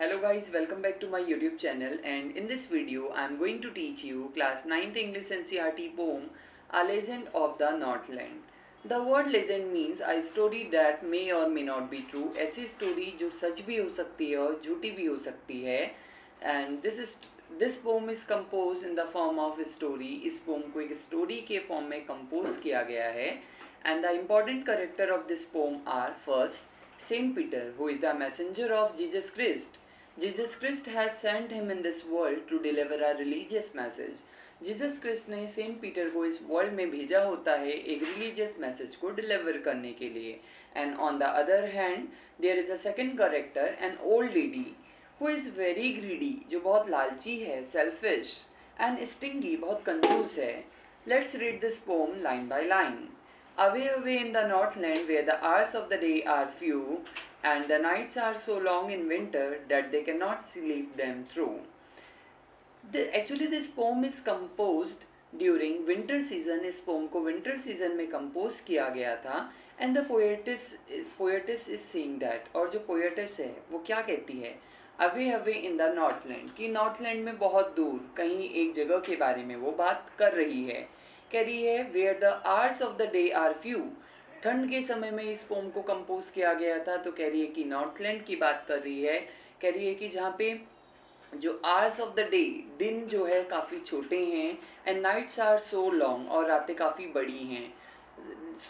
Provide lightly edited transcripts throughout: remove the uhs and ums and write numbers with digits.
Hello guys, welcome back to my YouTube channel, and in this video I am going to teach you class 9th English NCERT poem A Legend of the Northland. The word legend means a story that may or may not be true. ऐसी story जो सच भी हो सकती है और झूठी भी हो सकती है. And this poem is composed in the form of a story. इस poem को एक story के form में compose किया गया है. And the important character of this poem are first Saint Peter, who is the messenger of Jesus Christ. Jesus Christ has sent him in this world to deliver a religious message. Jesus Christ ने saint Peter को इस world में भेजा होता है एक religious message को deliver करने के लिए. And on the other hand there is a second character, an old lady who is very greedy, जो बहुत लालची है, सेल्फिश एंड स्टिंगी, बहुत कंजूस है. Let's read this pome line by line. Away, away in the northland where the hours of the day are few and the nights are so long in winter that they cannot sleep them through. Actually this poem is composed during winter season. इस poem को winter season में compose किया गया था. And the poetess is saying that, और जो poetess है वो क्या कहती है, away away in the Northland, कि नॉर्थलैंड में बहुत दूर कहीं एक जगह के बारे में वो बात कर रही है. कह रही है where the hours of the day are few, ठंड के समय में इस पोम को कंपोज किया गया था. तो कह रही है कि नॉर्थलैंड की बात कर रही है. कह रही है कि जहाँ पे जो आवर्स ऑफ द डे, दिन जो है काफ़ी छोटे हैं, and nights are so long, और रातें काफ़ी बड़ी हैं,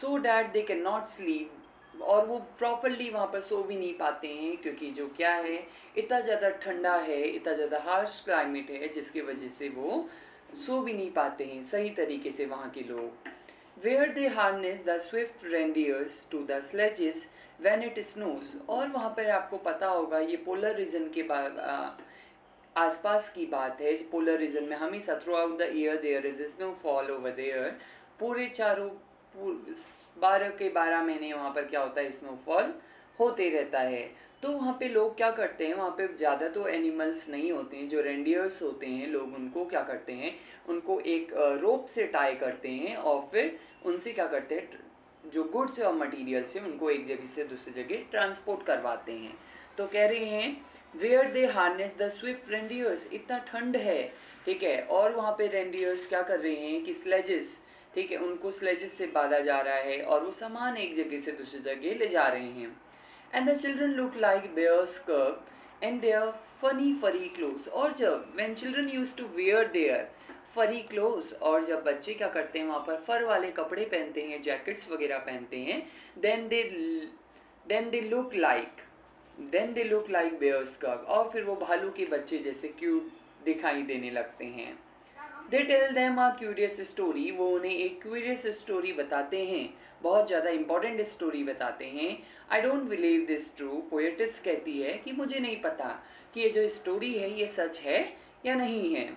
so that they can not sleep, और वो प्रॉपरली वहाँ पर सो भी नहीं पाते हैं, क्योंकि जो क्या है, इतना ज़्यादा ठंडा है, इतना ज़्यादा हार्श क्लाइमेट है, जिसकी वजह से वो सो भी नहीं पाते हैं सही तरीके से वहाँ के लोग. Where they harness the swift reindeers to the sledges when it snows, और वहाँ पर आपको पता होगा ये पोलर रीजन के आसपास की बात है. पोलर रीजन में हमेशा throughout the year there is snowfall over there, पूरे 12 के 12 महीने वहाँ पर क्या होता है, स्नोफॉल होते रहता है. तो वहाँ पे लोग क्या करते हैं, वहाँ पे ज़्यादा तो एनिमल्स नहीं होते हैं, जो रेंडियर्स होते हैं लोग उनको क्या करते हैं, उनको एक रोप से टाई करते हैं, और फिर उनसे क्या करते हैं, जो गुड्स और मटेरियल्स हैं उनको एक जगह से दूसरी जगह ट्रांसपोर्ट करवाते हैं. तो कह रहे हैं where they harness the swift reindeers, इतना ठंड है, ठीक है, और वहाँ पे रेंडियर्स क्या कर रहे हैं कि स्लेजेस, ठीक है, उनको स्लेजेस से बांधा जा रहा है और वो सामान एक जगह से दूसरी जगह ले जा रहे हैं. And the children look like bears cub and their funny furry clothes. और जब when children used to wear their furry clothes, और जब बच्चे क्या करते हैं वहाँ पर फर वाले कपड़े पहनते हैं, जैकेट्स वगैरह पहनते हैं, then they look like bears cub, और फिर वो भालू के बच्चे जैसे क्यूट दिखाई देने लगते हैं. They tell them a curious story, वो उन्हें एक क्यूरियस स्टोरी बताते हैं, बहुत ज़्यादा इंपॉर्टेंट स्टोरी बताते हैं. I don't believe this true, poet's कहती है कि मुझे नहीं पता कि ये जो स्टोरी है ये सच है या नहीं है.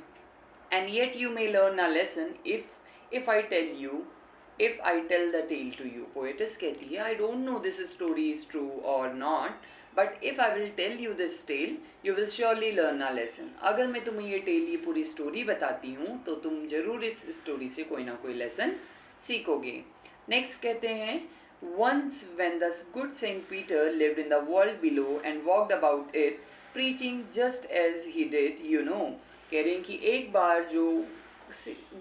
And yet you may learn a lesson if I tell the tale to you. Poetess कहती है I don't know this story is true और not, but if I will tell you this tale you will surely learn a lesson. अगर मैं तुम्हें ये tell, ये पूरी story बताती हूँ तो तुम जरूर इस स्टोरी से कोई ना कोई लेसन सीखोगे. नेक्स्ट कहते हैं once when the good Saint Peter lived in the world below and walked about it preaching just as he did, you know. कह रहे हैं कि एक बार जो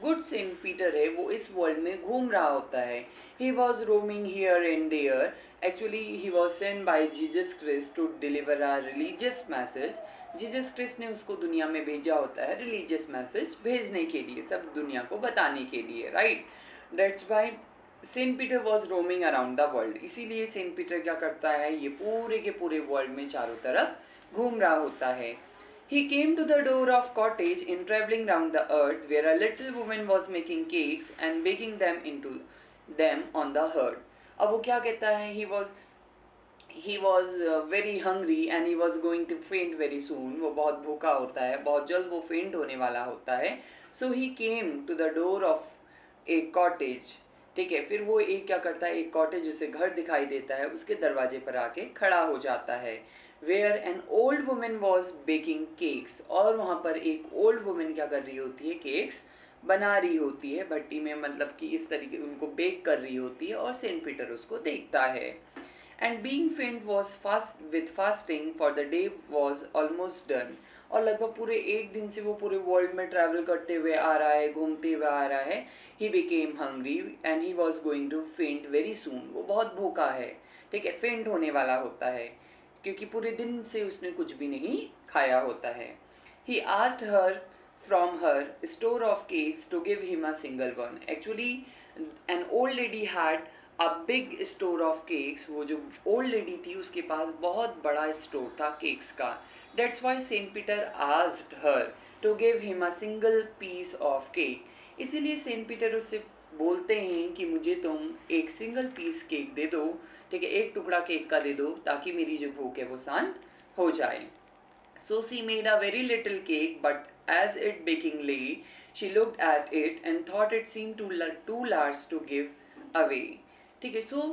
गुड सेंट पीटर है वो इस वर्ल्ड में घूम रहा होता है. He was roaming here and there, actually he was sent by Jesus Christ to deliver a religious message. Jesus Christ ने उसको दुनिया में भेजा होता है रिलीजियस मैसेज भेजने के लिए, सब दुनिया को बताने के लिए, right. That's why saint Peter was roaming around the world. इसीलिए सेंट पीटर क्या करता है, ये पूरे के पूरे वर्ल्ड में चारों तरफ घूम रहा होता है. He came to the door of cottage in traveling round the earth where a little woman was making cakes and baking them into them on the hearth. अब वो क्या कहता है, he was very hungry and he was going to faint very soon. वो बहुत भूखा होता है, बहुत जल्द वो फेंट होने वाला होता है. So he came to the door of a cottage. ठीक है, फिर वो एक क्या करता है, एक कॉटेज उसे घर दिखाई देता है, उसके दरवाजे पर आके खड़ा हो जाता है. Where an old women was baking cakes, और वहाँ पर एक ओल्ड वुमेन क्या कर रही होती है, केक्स बना रही होती है भट्टी में, मतलब कि इस तरीके उनको बेक कर रही होती है, और सेंट पीटर उसको देखता है. and being faint was fast with fasting for the day was almost done. और लगभग पूरे एक दिन से वो पूरे वर्ल्ड में ट्रैवल करते हुए आ रहा है, घूमते हुए आ रहा है. He became hungry and he was going to faint very soon. वो बहुत भूखा है, ठीक है, फेंट होने वाला होता है क्योंकि पूरे दिन से उसने कुछ भी नहीं खाया होता है. He asked her from her store of cakes to give him a single one. Actually, an old lady had a big store of cakes. वो जो old lady थी उसके पास बहुत बड़ा store था cakes का. That's why Saint Peter asked her to give him a single piece of cake. इसीलिए saint Peter उससे बोलते हैं कि मुझे तुम एक सिंगल पीस केक दे दो, ठीक है, एक टुकड़ा केक का दे दो ताकि मेरी जो भूख है वो शांत हो जाए. So she made a very little cake, but as it baking lay, she looked at it and thought it seemed too large to give away. ठीक है, so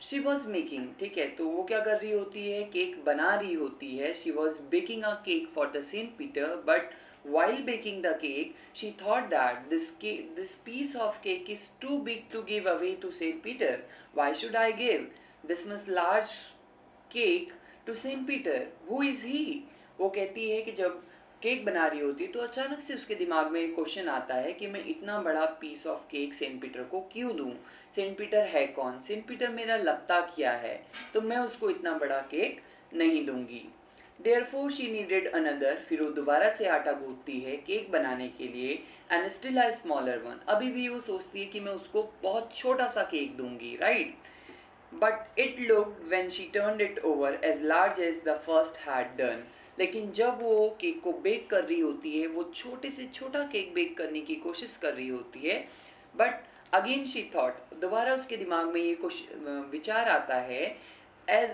she was making, ठीक है, तो वो क्या कर रही होती है, केक बना रही होती है. She was baking a cake for the Saint Peter, but while baking the cake, she thought that this piece of cake is too big to give away to Saint Peter. Why should I give this much large cake to Saint Peter? Who is he? वो कहती है कि जब cake बना रही होती है तो अचानक से उसके दिमाग में एक क्वेश्चन आता है कि मैं इतना बड़ा piece of cake saint Peter को क्यों दूं. सेंट पीटर है कौन, सेंट पीटर मेरा लगता क्या है, तो मैं उसको इतना बड़ा केक नहीं दूंगी. Therefore she needed another. फिर वो दोबारा से आटा गूंथती है केक बनाने के लिए. And still a smaller one. अभी भी वो सोचती है कि मैं उसको बहुत छोटा सा केक दूंगी, right. But it looked when she turned it over as large as the first had done. लेकिन जब वो केक को बेक कर रही होती है, वो छोटे से छोटा केक बेक करने की कोशिश कर रही होती है. बट अगेन शी थॉट, दोबारा उसके दिमाग में ये विचार आता है, as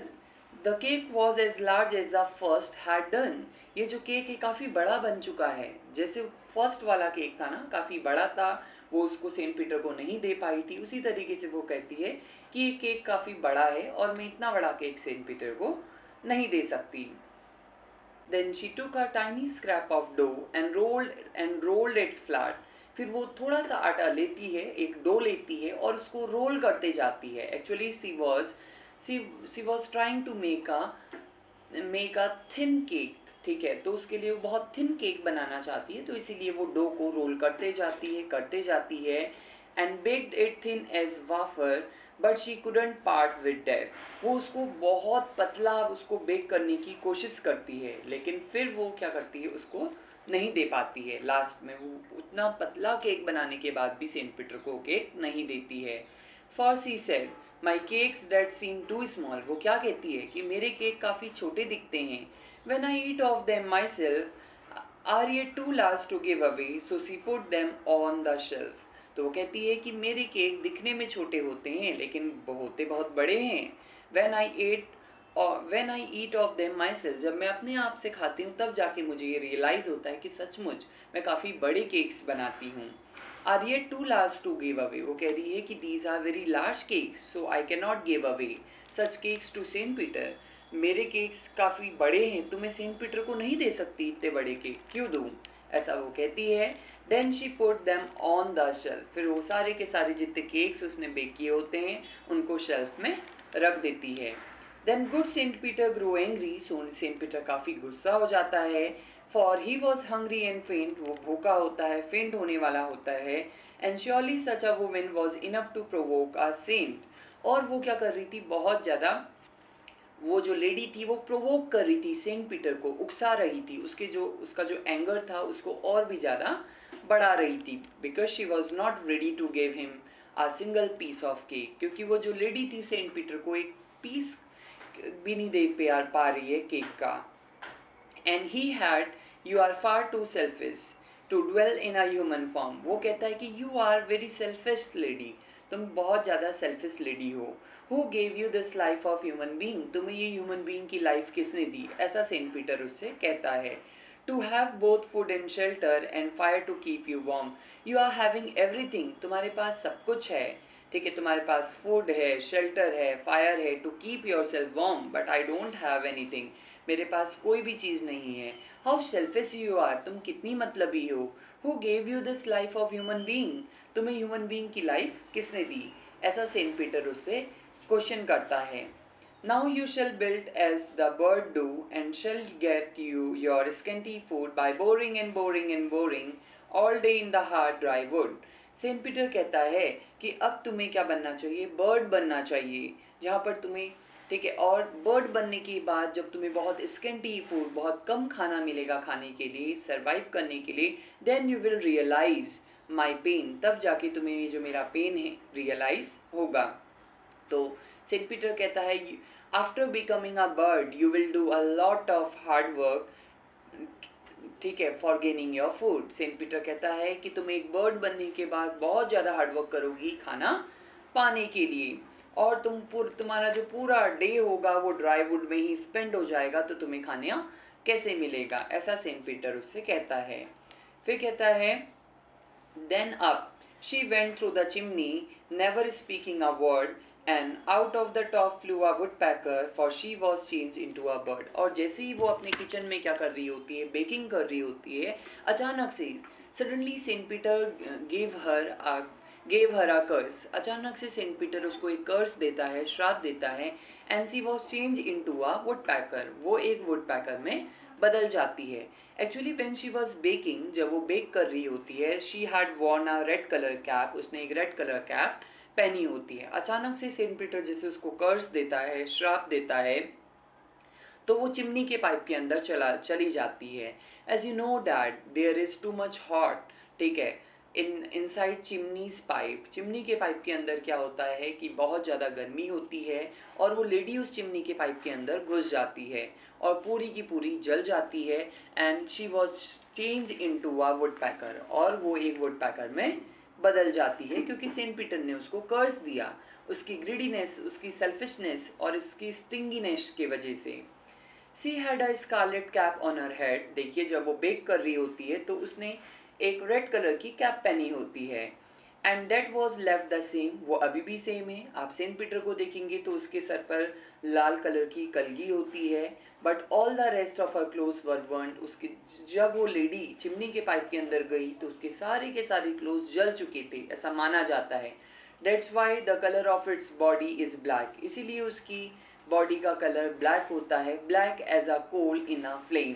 the cake was as large as the first had done. ये जो केक है काफ़ी बड़ा बन चुका है, जैसे फर्स्ट वाला केक था ना काफ़ी बड़ा था, वो उसको सेंट पीटर को नहीं दे पाई थी. उसी तरीके से वो कहती है कि ये केक काफ़ी बड़ा है और मैं इतना बड़ा केक सेंट पीटर को नहीं दे सकती. Then she took a tiny scrap of dough and rolled it flat. फिर वो थोड़ा सा आटा लेती है, एक डो लेती है और उसको रोल करते जाती है. Actually she was trying to make a thin cake. ठीक है, तो उसके लिए वो बहुत थिन केक बनाना चाहती है, तो इसीलिए वो डो को रोल करते जाती है and baked it thin as wafer. But she couldn't part with that. वो उसको बहुत पतला उसको बेक करने की कोशिश करती है, लेकिन फिर वो क्या करती है, उसको नहीं दे पाती है. लास्ट में वो उतना पतला केक बनाने के बाद भी सेंट पीटर को केक नहीं देती है. For she said my cakes that seem too small. वो क्या कहती है कि मेरे केक काफ़ी छोटे दिखते हैं. When I eat of them myself are ये too large to give away, so she put them on the shelf. तो वो कहती है कि मेरे केक दिखने में छोटे होते हैं लेकिन होते बहुत बड़े हैं. When I eat of them my self, जब मैं अपने आप से खाती हूँ तब जाके मुझे ये रियलाइज़ होता है कि सचमुच मैं काफ़ी बड़े केक्स बनाती हूँ. आर ये too large to give away. वो कह रही है कि these are very large cakes so I can not give away such cakes to saint Peter. मेरे केक्स काफ़ी बड़े हैं तो मैं सेंट पीटर को नहीं दे सकती इतने बड़े केक क्यों दूँ, ऐसा वो कहती है. Then she put them on the shelf. फिर वो सारे के सारे जितने केक्स उसने बेक किए होते हैं उनको शेल्फ में रख देती है. Then good saint Peter grow angry. Saint Peter काफ़ी गुस्सा हो जाता है. For he was hungry and faint. वो भूखा होता है, फेंट होने वाला होता है. And surely such a women was enough to provoke a saint. और वो क्या कर रही थी, बहुत ज़्यादा वो जो लेडी थी वो प्रोवोक कर रही थी सेंट पीटर को, उकसा रही थी. उसका जो एंगर था उसको और भी ज़्यादा बढ़ा रही थी. Because she was not ready to give him a single piece of cake. क्योंकि वो जो लेडी थी सेंट पीटर को एक पीस भी नहीं दे पा रही है केक का. And he had you are far too selfish to dwell in a human form. वो कहता है कि you are very selfish lady, तुम बहुत ज़्यादा सेल्फिश लेडी हो. Who gave you this life of human being. तुम्हें ये ह्यूमन बींग की लाइफ किसने दी, ऐसा सेंट पीटर उससे कहता है. To have both food and shelter and fire to keep you warm. You are having everything. तुम्हारे पास सब कुछ है, ठीक है, तुम्हारे पास फूड है, शेल्टर है, फायर है, to keep yourself warm. But I don't have anything. मेरे पास कोई भी चीज़ नहीं है. How selfish you are. तुम कितनी मतलबी हो. Who gave you this life of human being. तुम्हें ह्यूमन बींग की लाइफ किसने दी, ऐसा सेंट पीटर उससे क्वेश्चन करता है. Now you shall build as the bird do, and shall get you your scanty food by boring and boring and boring all day in the hard dry wood. Saint Peter कहता है कि अब तुम्हें क्या बनना चाहिए, बर्ड बनना चाहिए, जहाँ पर तुम्हें, ठीक है, और बर्ड बनने के बाद जब तुम्हें बहुत स्केंटी फूड, बहुत कम खाना मिलेगा खाने के लिए, सरवाइव करने के लिए, then you will realise my pain, तब जाके तुम्हें ये जो मेरा पेन है रियलाइज होगा. तो सेंट पीटर कहता है after becoming a bird you will do a lot of hard work, ठीक है, for gaining your food. Saint Peter कहता है कि तुम एक बर्ड बनने के बाद बहुत ज़्यादा हार्डवर्क करोगी खाना पाने के लिए, और तुम्हारा जो पूरा डे होगा वो ड्राई वुड में ही स्पेंड हो जाएगा, तो तुम्हें खाना कैसे मिलेगा, ऐसा सेंट पीटर उससे कहता है. फिर कहता है then up she went through the chimney, never speaking a word, and out of the top flew a woodpecker, for she was changed into a bird. और जैसे ही वो अपने किचन में क्या कर रही होती है, बेकिंग कर रही होती है, अचानक से suddenly Saint Peter gave her a curse, अचानक से सेंट पीटर उसको एक कर्स देता है, श्राप देता है, and she was change into a woodpecker, वो एक वुडपैकर में बदल जाती है. Actually when she was baking, जब वो बेक कर रही होती है, she had worn a red colour cap, उसने एक रेड कलर कैप पहनी होती है. अचानक से सेंट पीटर जैसे उसको कर्स देता है, श्राप देता है, तो वो चिमनी के पाइप के अंदर चली जाती है. As you know that there is too much hot, ठीक है, इनसाइड चिमनीज पाइप, चिमनी के पाइप के अंदर क्या होता है कि बहुत ज़्यादा गर्मी होती है, और वो लेडी उस चिमनी के पाइप के अंदर घुस जाती है और पूरी की पूरी जल जाती है. And she was change into a woodpecker, और वो एक वुडपैकर में बदल जाती है, क्योंकि सेंट पीटर ने उसको कर्स दिया, उसकी ग्रीडीनेस, उसकी सेल्फिशनेस और उसकी स्टिंगीनेस की वजह से. She had a scarlet cap on her head, देखिए जब वो बेक कर रही होती है तो उसने एक रेड कलर की कैप पहनी होती है. And that was left the same, वो अभी भी सेम है. आप सेंट पीटर को देखेंगे तो उसके सर पर लाल कलर की कलगी होती है, but all the rest of her clothes were burned. उसके, जब वो लेडी चिमनी के पाइप के अंदर गई तो उसके के सारे क्लोथ्स जल चुके थे, ऐसा माना जाता है. That's why the colour of its body is black, इसीलिए उसकी बॉडी का कलर ब्लैक होता है, black as a coal in a flame,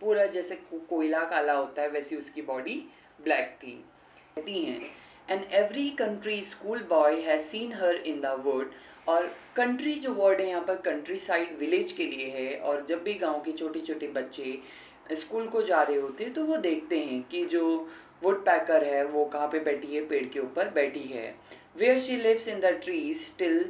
पूरा जैसे कोयला काला होता है वैसी उसकी बॉडी ब्लैक थी. कहती हैं and every country school boy has seen her in the wood, और कंट्री जो वर्ड है यहाँ पर कंट्री साइड विलेज के लिए है, और जब भी गांव के छोटे छोटे बच्चे स्कूल को जा रहे होते हैं तो वो देखते हैं कि जो वुड पैकर है वो कहाँ पे बैठी है, पेड़ के ऊपर बैठी है. Where she lives in the trees till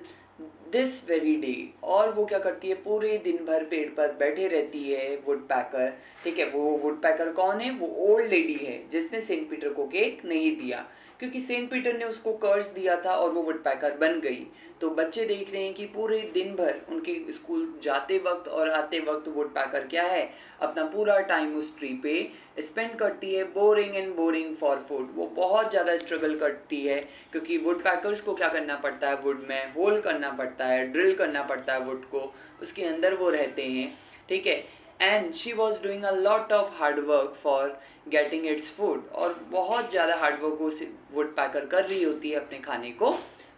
this very day, और वो क्या करती है, पूरे दिन भर पेड़ पर बैठे रहती है वुड पैकर. ठीक है, वो वुड पैकर कौन है, वो ओल्ड लेडी है जिसने सेंट पीटर को केक नहीं दिया, क्योंकि सेंट पीटर ने उसको कर्स दिया था और वो वुड पैकर बन गई. तो बच्चे देख रहे हैं कि पूरे दिन भर उनके स्कूल जाते वक्त और आते वक्त वुड पैकर क्या है, अपना पूरा टाइम उस ट्री पे स्पेंड करती है, boring and boring for food. वो बहुत ज़्यादा स्ट्रगल करती है, क्योंकि वुड पैकर्स को क्या करना पड़ता है, वुड में होल करना पड़ता है, ड्रिल करना पड़ता है वुड को, उसके अंदर वो रहते हैं. ठीक है, and she was doing a lot of hard work for getting its food, और बहुत ज़्यादा हार्ड वर्क वो वुड पैकर कर रही होती है अपने खाने को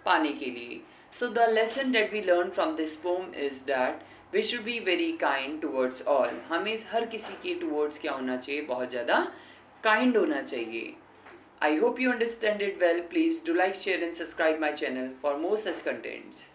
पाने के लिए. So the lesson that we learn from this poem is that we should be very kind towards all. हमें हर किसी के towards क्या होना चाहिए, बहुत ज़्यादा kind होना चाहिए. I hope you understand it well. Please do like, share and subscribe my channel for more such contents.